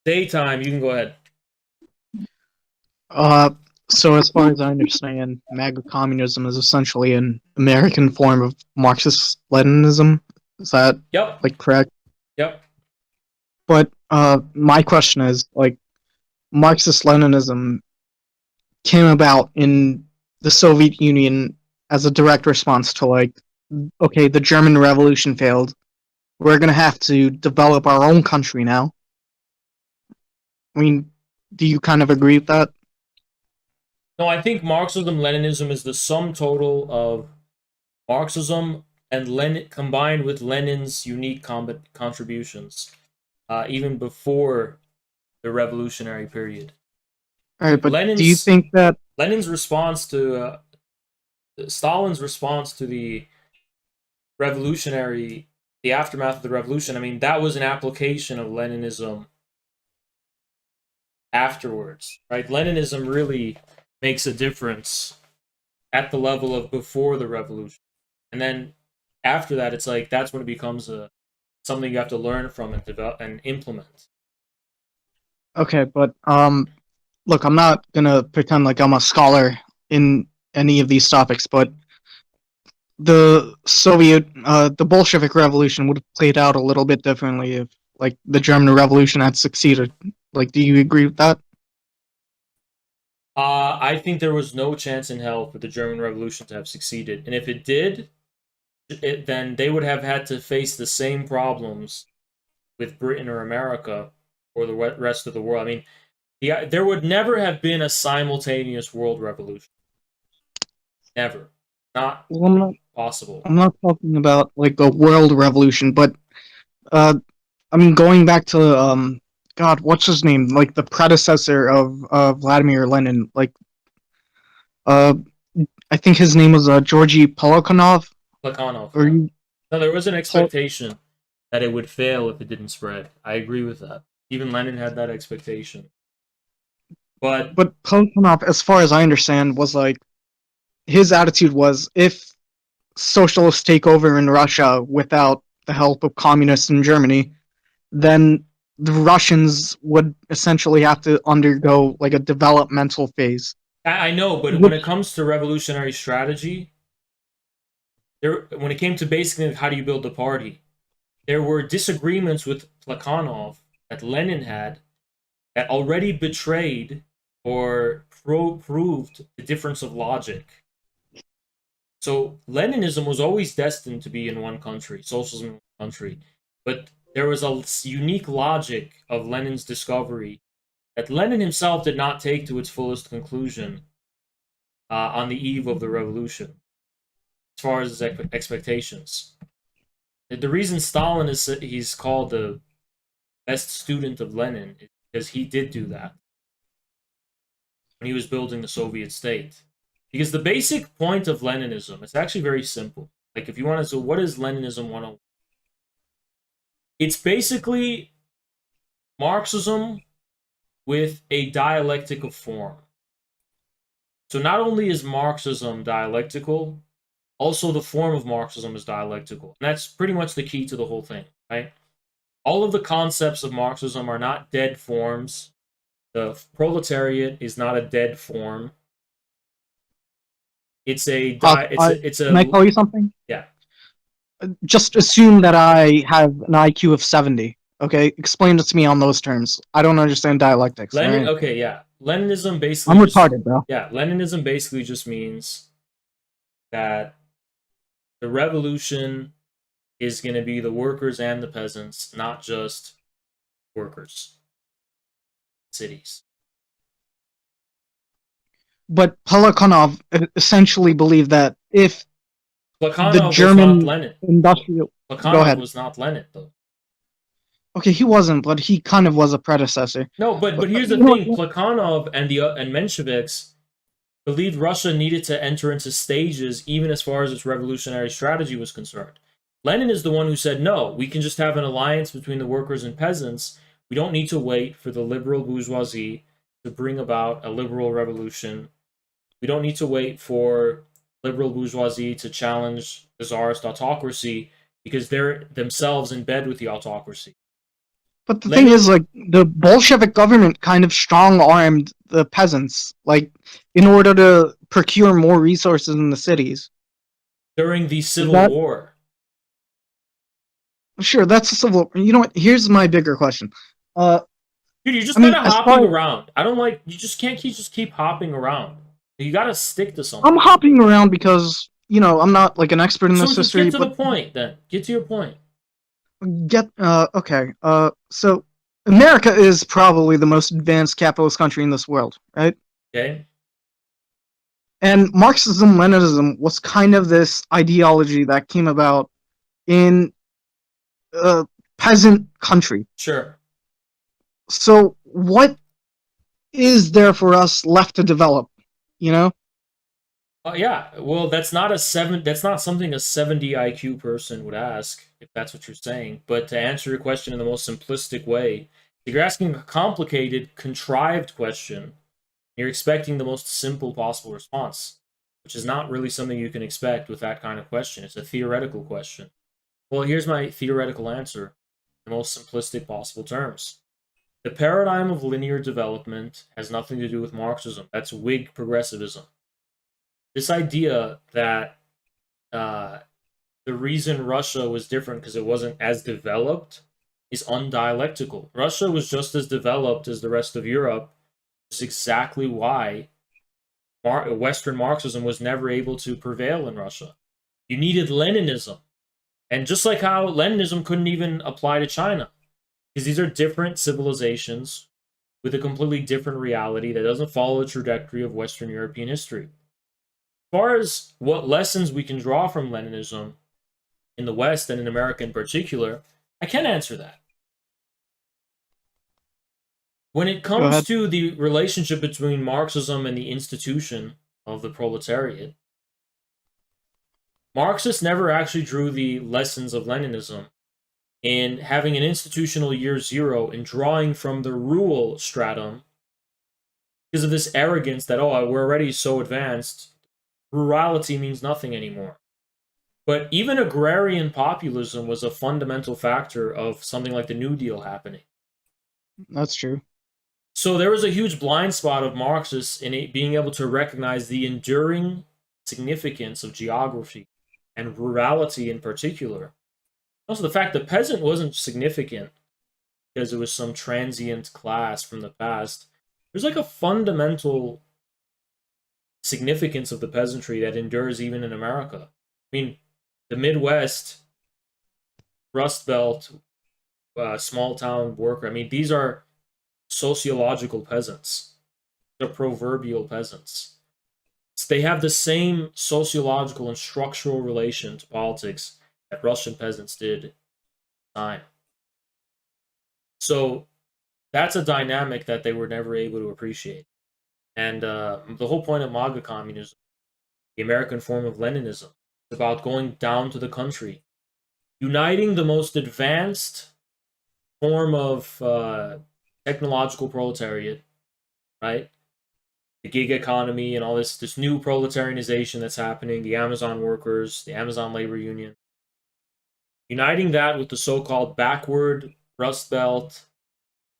Daytime, you can go ahead. Uh, so as far as I understand, Maga communism is essentially an American form of Marxist-Leninism. Is that Yep, correct? yep. But my question is Marxist-Leninism came about in the Soviet Union as a direct response to okay, the German Revolution failed. We're gonna have to develop our own country now. I mean, do you kind of agree with that? No, I think Marxism-Leninism is the sum total of Marxism and Lenin combined with Lenin's unique contributions, even before the revolutionary period. All right, but do you Lenin's think that Lenin's response to Stalin's response to revolutionary, the aftermath of the revolution. I mean, that was an application of Leninism afterwards, right? Leninism really makes a difference at the level of before the revolution, and then after that, it's like that's when it becomes a something you have to learn from and develop and implement. okay, but look, I'm not gonna pretend like I'm a scholar in any of these topics, but the Bolshevik Revolution would have played out a little bit differently if, like, the German Revolution had succeeded. Like, do you agree with that? I think there was no chance in hell for the German Revolution to have succeeded, and if it did, then they would have had to face the same problems with Britain or America or the rest of the world. I mean, there would never have been a simultaneous world revolution. Never. Not Well, possible. I'm not talking about like a world revolution, but uh, I mean, going back to God, what's his name? Like the predecessor of Vladimir Lenin. Uh, I think his name was Georgy Polakanov, Plekhanov, or yeah. you. No, there was an Pol- expectation that it would fail if it didn't spread. I agree with that. Even Lenin had that expectation. But but Polakanov, as far as I understand, was like his attitude was if socialists take over in Russia without the help of communists in Germany, then the Russians would essentially have to undergo like a developmental phase. I know, but when it Which comes to revolutionary strategy, when it came to basically how do you build a party, there were disagreements with Plekhanov that Lenin had that already betrayed or proved the difference of logic. So Leninism was always destined to be in one country, socialism in one country, but there was a unique logic of Lenin's discovery that Lenin himself did not take to its fullest conclusion on the eve of the revolution, as far as his expectations. The reason Stalin is he's called the best student of Lenin is because he did do that when he was building the Soviet state. Because the basic point of Leninism is actually very simple. Like if you want to, so what is Leninism 101? It's basically Marxism with a dialectic of form. So not only is Marxism dialectical, also the form of Marxism is dialectical. And that's pretty much the key to the whole thing, right? All of the concepts of Marxism are not dead forms. The proletariat is not a dead form. It's a it's can I a tell you something? yeah. Just assume that I have an IQ of 70. Okay, explain it to me on those terms. I don't understand dialectics. All Lenin right, okay, yeah. Leninism I'm basically just retarded, bro. yeah, Leninism basically just means that the revolution is going to be the workers and the peasants, not just workers, cities. But Polakanov essentially believed that if the Plekhanov was not German Lenin. industrial, go Plekhanov ahead. was not Lenin, though. Okay, he wasn't, but he kind of was a predecessor. No, but But here's the you know thing: what? Plekhanov and Mensheviks believed Russia needed to enter into stages, even as far as its revolutionary strategy was concerned. Lenin is the one who said, no, we can just have an alliance between the workers and peasants. We don't need to wait for the liberal bourgeoisie to bring about a liberal revolution. We don't need to wait for liberal bourgeoisie to challenge the czarist autocracy because they're themselves in bed with the autocracy. But the thing Lenin, is, like, the Bolshevik government kind of strong-armed the peasants, like, in order to procure more resources in the cities. during the Is Civil that War. sure? That's a civil. You know what? Here's my bigger question. Uh, Dude, you're just I kind mean, of as far hopping as around. I don't like. You just can't keep hopping around. You got to stick to I'm something. hopping around because I'm not like an expert in So this just get history, to the but point. Then get to your point. okay. So America is probably the most advanced capitalist country in this world, right? Okay. And Marxism-Leninism was kind of this ideology that came about in a peasant country. Sure. So what is there for us left to develop? You know? Yeah. Well, that's not a seven. That's not something a 70 IQ person would ask, if that's what you're saying. But to answer your question in the most simplistic way, if you're asking a complicated, contrived question, you're expecting the most simple possible response, which is not really something you can expect with that kind of question. It's a theoretical question. Well, here's my theoretical answer in the most simplistic possible terms. The paradigm of linear development has nothing to do with Marxism. That's Whig progressivism. This idea that uh, the reason Russia was different because it wasn't as developed is undialectical. Russia was just as developed as the rest of Europe. It's exactly why Western Marxism was never able to prevail in Russia. You needed Leninism. And just like how Leninism couldn't even apply to China, because these are different civilizations with a completely different reality that doesn't follow the trajectory of Western European history. As far as what lessons we can draw from Leninism in the West and in America in particular, I can answer that. When it Go comes ahead. to the relationship between Marxism and the institution of the proletariat, Marxists never actually drew the lessons of Leninism in having an institutional year zero and drawing from the rule stratum because of this arrogance that, oh, we're already so advanced, rurality means nothing anymore. But even agrarian populism was a fundamental factor of something like the New Deal happening. That's true. So there was a huge blind spot of Marxists in it being able to recognize the enduring significance of geography and rurality in particular. Also, the fact the peasant wasn't significant because it was some transient class from the past. There's like a fundamental significance of the peasantry that endures even in America. I mean, the Midwest, Rust Belt, small town worker. I mean, these are sociological peasants. They're proverbial peasants. They have the same sociological and structural relation to politics that Russian peasants did at the time. So that's a dynamic that they were never able to appreciate. And the whole point of Maga communism, the American form of Leninism, is about going down to the country, uniting the most advanced form of technological proletariat, right? The gig economy and all this new proletarianization that's happening, the Amazon workers, the Amazon labor union, uniting that with the so-called backward Rust Belt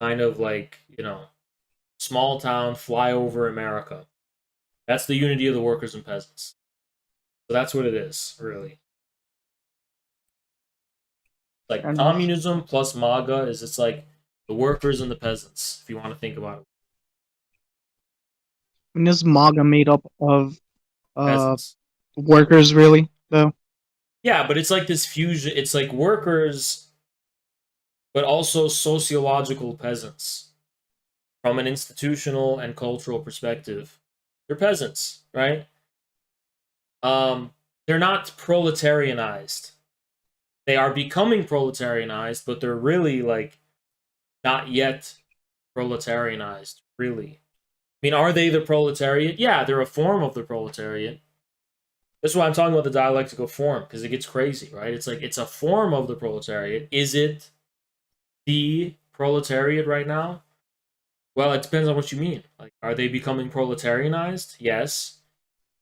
kind of like small town flyover America. That's the unity of the workers and peasants. So that's what it is, really. Like And communism plus MAGA is it's like the workers and the peasants, if you want to think about it. is MAGA made up of uh Peasants. workers really though? Yeah, but it's like this fusion. It's like workers, but also sociological peasants from an institutional and cultural perspective. They're peasants, right? They're not proletarianized. They are becoming proletarianized, but they're really like not yet proletarianized, really. I mean, are they the proletariat? Yeah, they're a form of the proletariat. That's why I'm talking about the dialectical form, because it gets crazy, right? It's like it's a form of the proletariat. Is it the proletariat right now? Well, it depends on what you mean. Like, are they becoming proletarianized? Yes.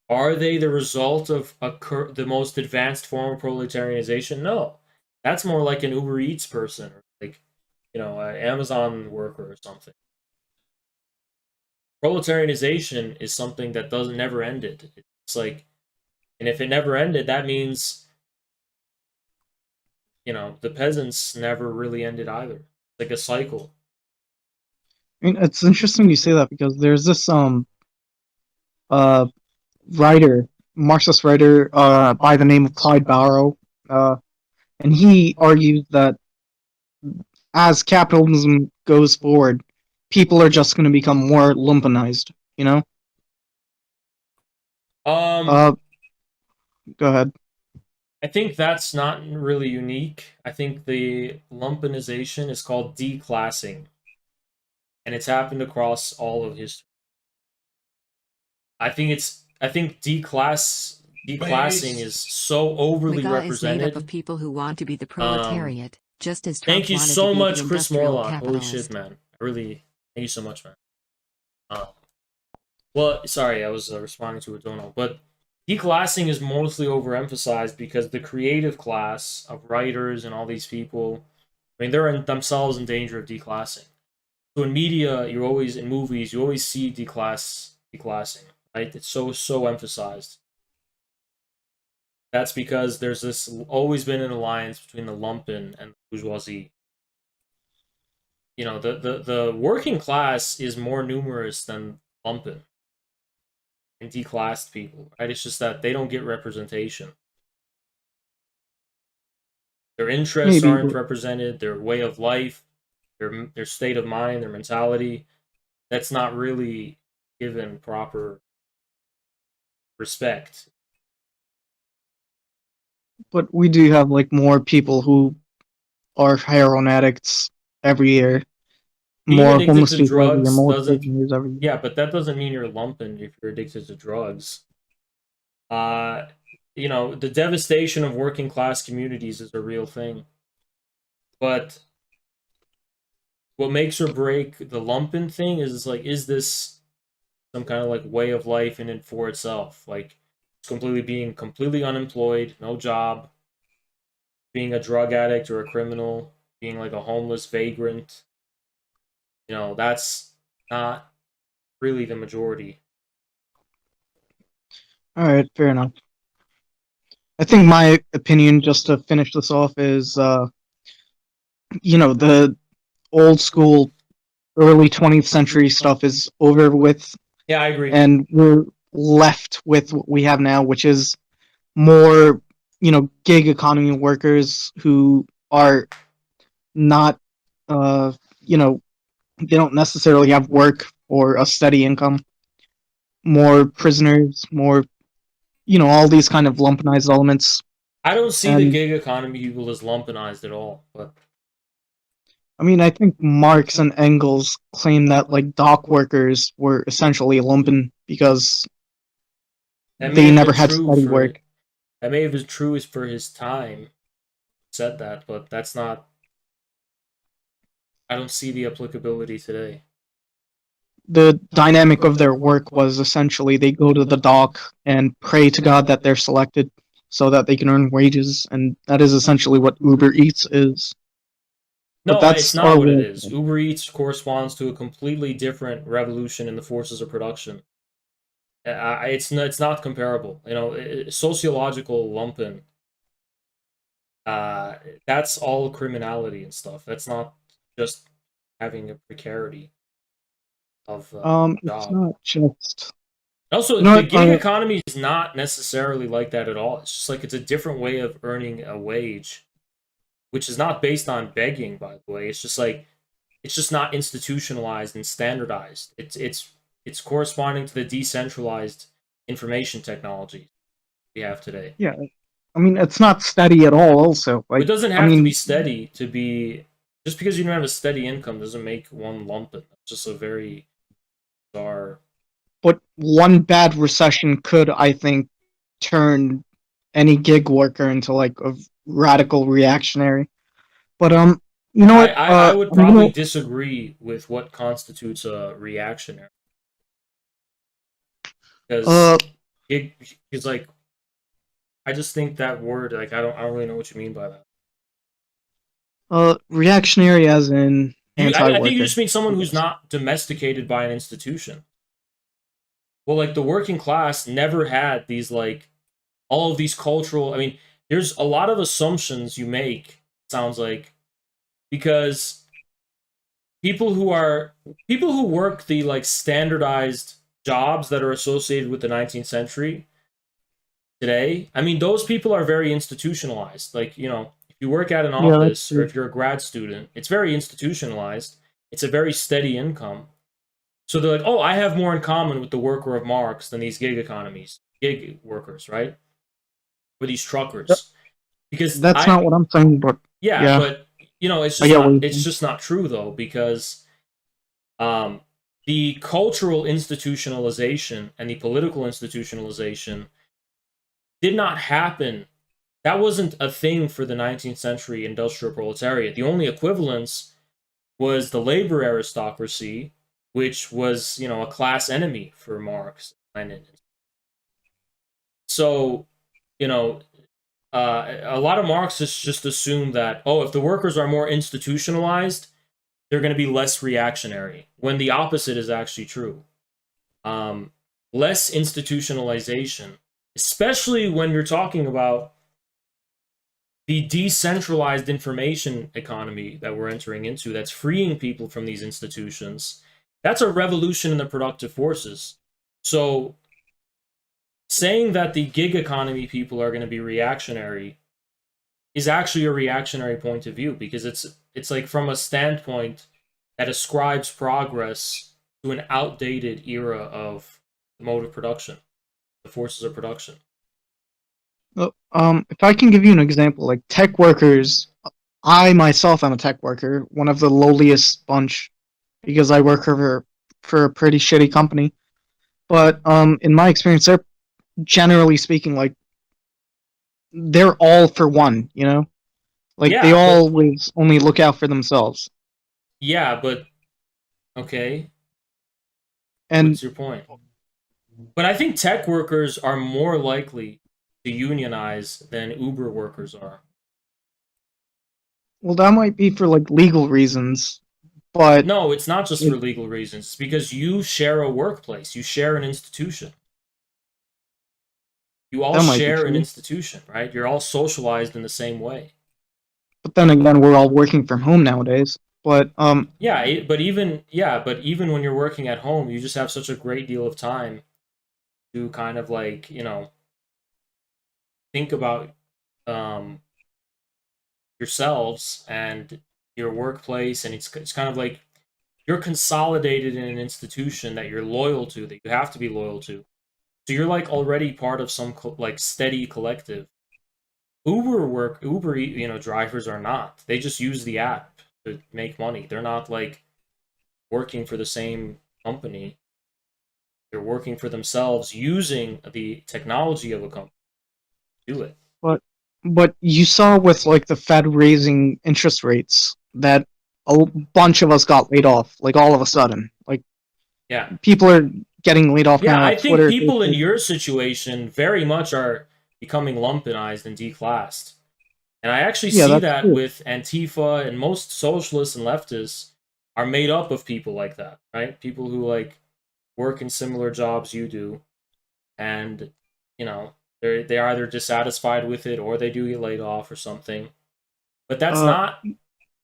Are they the result of the most advanced form of proletarianization? No. That's more like an Uber Eats person, or like an Amazon worker or something. Proletarianization is something that doesn't never ended. It's like, and if it never ended, that means the peasants never really ended either. It's like a cycle. I mean, it's interesting you say that because there's this uh writer, Marxist writer, by the name of Clyde Barrow, uh, and he argues that as capitalism goes forward, people are just going to become more lumpenized. You know? Um, Uh, Go ahead. I think that's not really unique. I think the lumpenization is called declassing, and it's happened across all of history. I think declassing is so overly Maga is made up of represented. people who want to be the Um, proletariat, just as Thank Trump you wanted to so be the much, Chris industrial Morlock. Holy shit, capitalist. man! I really thank you so much, man. Um, well, sorry, I was responding to a dono, but declassing is mostly overemphasized because the creative class of writers and all these people, I mean, they're themselves in danger of declassing. So in media, you always in movies, you always see declassing, right? It's so emphasized. That's because there's this always been an alliance between the lumpen and the bourgeoisie. The working class is more numerous than lumpen and declassed people, right? It's just that they don't get representation. Their interests Maybe, aren't but represented, their way of life, their state of mind, their mentality. That's not really given proper respect. we do have like more people who are heroin addicts every year, Being more addicted homeless to people every year, drugs more doesn't, prisoners every year. yeah, but that doesn't mean you're lumpen if you're addicted to drugs. Uh, the devastation of working class communities is a real thing. But what makes or break the lumpen thing is like, is this some kind of like way of life in and for itself? Like, completely being completely unemployed, no job, being a drug addict or a criminal, being like a homeless vagrant. That's not really the majority. All right, fair enough. I think my opinion, just to finish this off, is the old school early 20th century stuff is over with, Yeah, I agree. and we're left with what we have now, which is more, gig economy workers who are not, uh, you know, they don't necessarily have work or a steady income. More prisoners, more, all these kind of lumpenized elements. I don't see the And gig economy people as lumpenized at all, but I mean, I think Marx and Engels claim that like dock workers were essentially lumpen because that may they have never been had true steady for work. that may have been true for his time. Said that, but that's not. I don't see the applicability today. The dynamic of their work was essentially they go to the dock and pray to God that they're selected so that they can earn wages, and that is essentially what Uber Eats is. But No, it's that's not our what it world. is. Uber Eats corresponds to a completely different revolution in the forces of production. It's not comparable. Sociological lumpen. Uh, that's all criminality and stuff. That's not just having a precarity of It's job. not just Also, you know the what? gig economy is not necessarily like that at all. It's just like it's a different way of earning a wage, which is not based on begging, by the way. It's just like it's just not institutionalized and standardized. It's corresponding to the decentralized information technology we have today. Yeah, I mean it's not steady at all. Also, It like doesn't I have to be mean, steady to be just because you don't have a steady income doesn't make one lumpen. It's just a very bizarre. but one bad recession could, I think, turn any gig worker into like a radical reactionary. But you know I, what? I, I would I'm probably gonna disagree with what constitutes a reactionary because uh it's like I just think that word like I don't really know what you mean by that. Reactionary as in I think you anti-worker. just mean someone who's Yes. not domesticated by an institution. Well, like the working class never had these like all of these cultural. I mean, there's a lot of assumptions you make. Sounds like because people who work the like standardized jobs that are associated with the 19th century today. I mean, those people are very institutionalized. Like if you work at an Yeah, that's office or true. if you're a grad student, it's very institutionalized. It's a very steady income. So they're like, oh, I have more in common with the worker of Marx than these gig workers, right? Or these Th- truckers. Because That's not what I'm saying, but yeah, yeah, but I get what you're it's saying. just not true though, because um, the cultural institutionalization and the political institutionalization did not happen. That wasn't a thing for the 19th century industrial proletariat. The only equivalence was the labor aristocracy, which was, a class enemy for Marx and Lenin. So, you know, a lot of Marxists just assume that, oh, if the workers are more institutionalized, they're going to be less reactionary, when the opposite is actually true. Um, Less institutionalization, especially when you're talking about the decentralized information economy that we're entering into, that's freeing people from these institutions. That's a revolution in the productive forces. So saying that the gig economy people are going to be reactionary is actually a reactionary point of view, because it's like from a standpoint that ascribes progress to an outdated era of the mode of production, the forces of production. If I can give you an example, like tech workers, I myself am a tech worker, one of the lowliest bunch, because I work for a pretty shitty company. But in my experience, they're generally speaking like they're all for one, you know? Like they Yeah, always only look out for themselves. but okay, And what's your point? But I think tech workers are more likely to unionize than Uber workers are. well, that might be for like legal reasons, but No, it's not just for it, legal reasons. It's because you share a workplace, you share an institution. You all that might be share an true. institution, right? You're all socialized in the same way. But then again, we're all working from home nowadays. But But even when you're working at home, you just have such a great deal of time to kind of like, think about um yourselves and your workplace, and it's kind of like you're consolidated in an institution that you're loyal to, that you have to be loyal to. So you're like already part of some like steady collective. Uber, drivers are not. They just use the app to make money. They're not like working for the same company. They're working for themselves using the technology of a company to do it. but but you saw with like the Fed raising interest rates that a bunch of us got laid off, like all of a sudden. Like Yeah. people are getting laid off Yeah, now I at think Twitter, people in Facebook. your situation very much are becoming lumpenized and declassed. And I actually Yeah, see that's that true. with Antifa, and most socialists and leftists are made up of people like that, right? People who like work in similar jobs you do, and you know they're either dissatisfied with it or they do get laid off or something. But that's Uh, not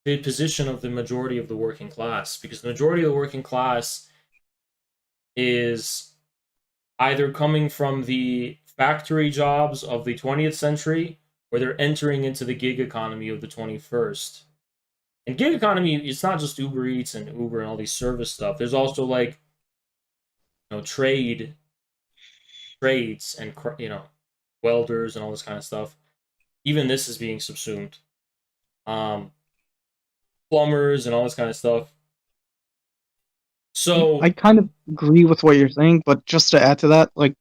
the position of the majority of the working class, because the majority of the working class is either coming from the factory jobs of the 20th century, or they're entering into the gig economy of the 21st. And gig economy, it's not just Uber Eats and Uber and all these service stuff. There's also like trades and welders and all this kind of stuff. Even this is being subsumed. Um, Plumbers and all this kind of stuff. I So kind of agree with what you're saying, but just to add to that, like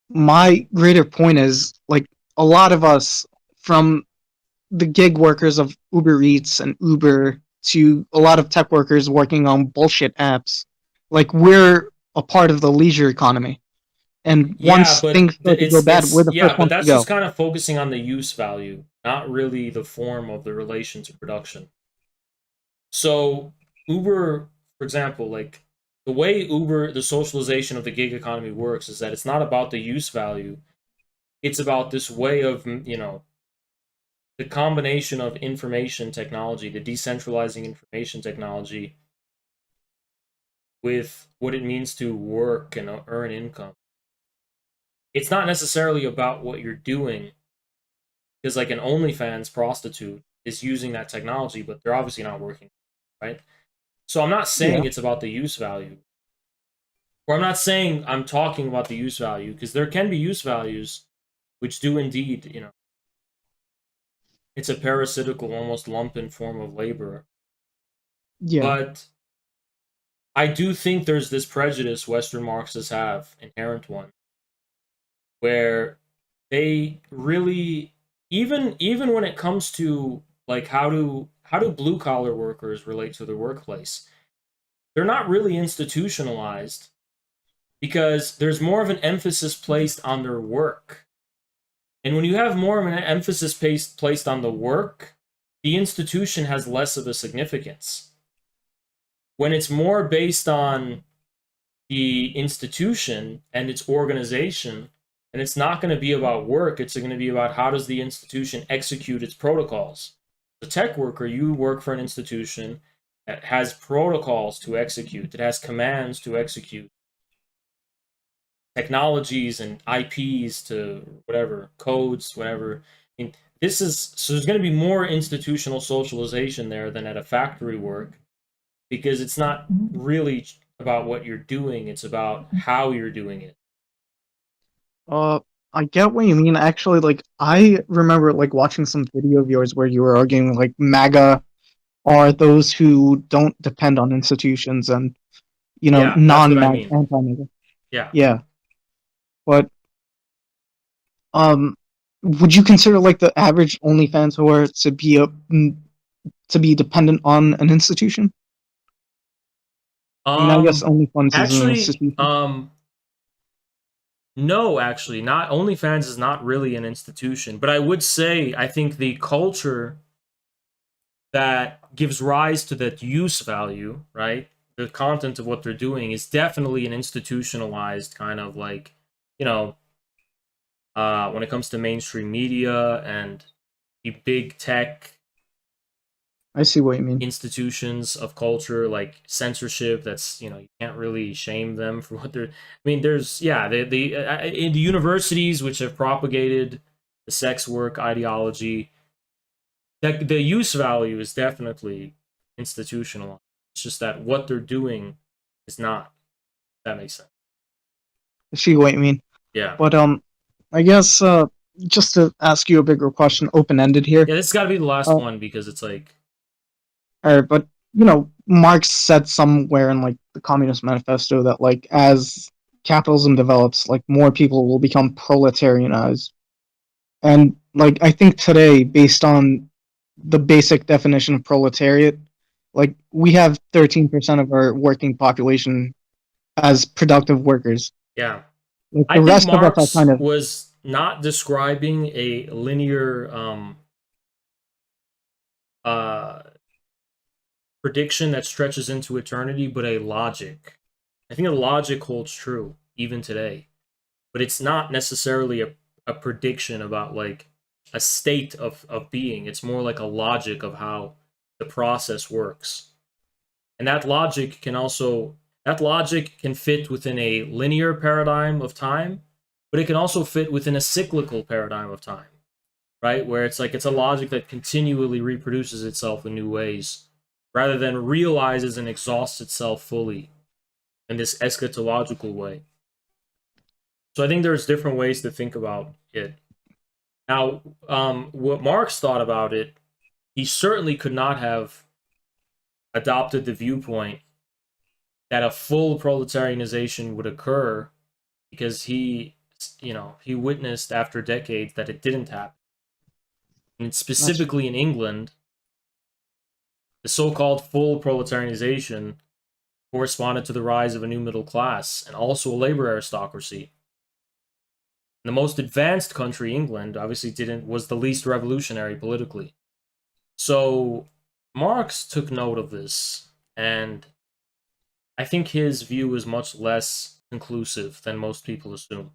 my greater point is like a lot of us from the gig workers of Uber Eats and Uber to a lot of tech workers working on bullshit apps. Like we're a part of the leisure economy. And Yeah, once but things start to go bad, we're the yeah, first but ones to that's just go. kind of focusing on the use value, not really the form of the relation to production. So Uber, for example, like the way Uber, the socialization of the gig economy works is that it's not about the use value. It's about this way of, the combination of information technology, the decentralizing information technology, with what it means to work and earn income. It's not necessarily about what you're doing, because like an OnlyFans prostitute is using that technology, but they're obviously not working, right? So I'm not Yeah, saying it's about the use value, or I'm not saying I'm talking about the use value, because there can be use values which do indeed, it's a parasitical, almost lumpen form of labor. yeah, But I do think there's this prejudice Western Marxists have, inherent one, where they really, even when it comes to like how do blue collar workers relate to the workplace, they're not really institutionalized, because there's more of an emphasis placed on their work. And when you have more of an emphasis placed on the work, the institution has less of a significance. When it's more based on the institution and its organization, and it's not going to be about work, it's going to be about how does the institution execute its protocols. The tech worker, you work for an institution that has protocols to execute, that has commands to execute, technologies and IPs to whatever, codes, whatever. I mean, this is so there's going to be more institutional socialization there than at a factory work, because it's not really about what you're doing, it's about how you're doing it. uh, I get what you mean. Actually, like I remember like watching some video of yours where you were arguing like MAGA are those who don't depend on institutions and Yeah, that's what I non-MAGA, mean. anti-MAGA. Yeah. Yeah, but um, would you consider like the average OnlyFans whore to be dependent on an institution? I mean, I guess Um OnlyFans is an actually, institution. no, actually, not OnlyFans is not really an institution, but I would say I think the culture that gives rise to that use value, right? The content of what they're doing is definitely an institutionalized kind of like, you know, when it comes to mainstream media and the big tech I see what you mean. institutions of culture, like censorship, that's, you can't really shame them for what they're, I mean, there's, yeah, in the universities which have propagated the sex work ideology, that the use value is definitely institutional. It's just that what they're doing is not. That makes sense. I see what you mean. Yeah. But I guess just to ask you a bigger question, open ended here. Yeah, this has got to be the last Uh, one, because it's like, but Marx said somewhere in like the Communist Manifesto that like as capitalism develops, like more people will become proletarianized. And like I think today, based on the basic definition of proletariat, like we have 13% of our working population as productive workers. yeah. Like I the think rest of us are kind Marx of was not describing a linear uh, prediction that stretches into eternity, but a logic. I think the logic holds true even today, but it's not necessarily a prediction about like a state of being. It's more like a logic of how the process works. And that logic can fit within a linear paradigm of time, but it can also fit within a cyclical paradigm of time, right? Where it's like it's a logic that continually reproduces itself in new ways, rather than realizes and exhausts itself fully in this eschatological way. So I think there's different ways to think about it. Now, what Marx thought about it, he certainly could not have adopted the viewpoint that a full proletarianization would occur, because he witnessed after decades that it didn't happen. And that's specifically in England, the so-called full proletarianization corresponded to the rise of a new middle class and also a labor aristocracy. The most advanced country, England, obviously was the least revolutionary politically. So Marx took note of this, and I think his view is much less conclusive than most people assume.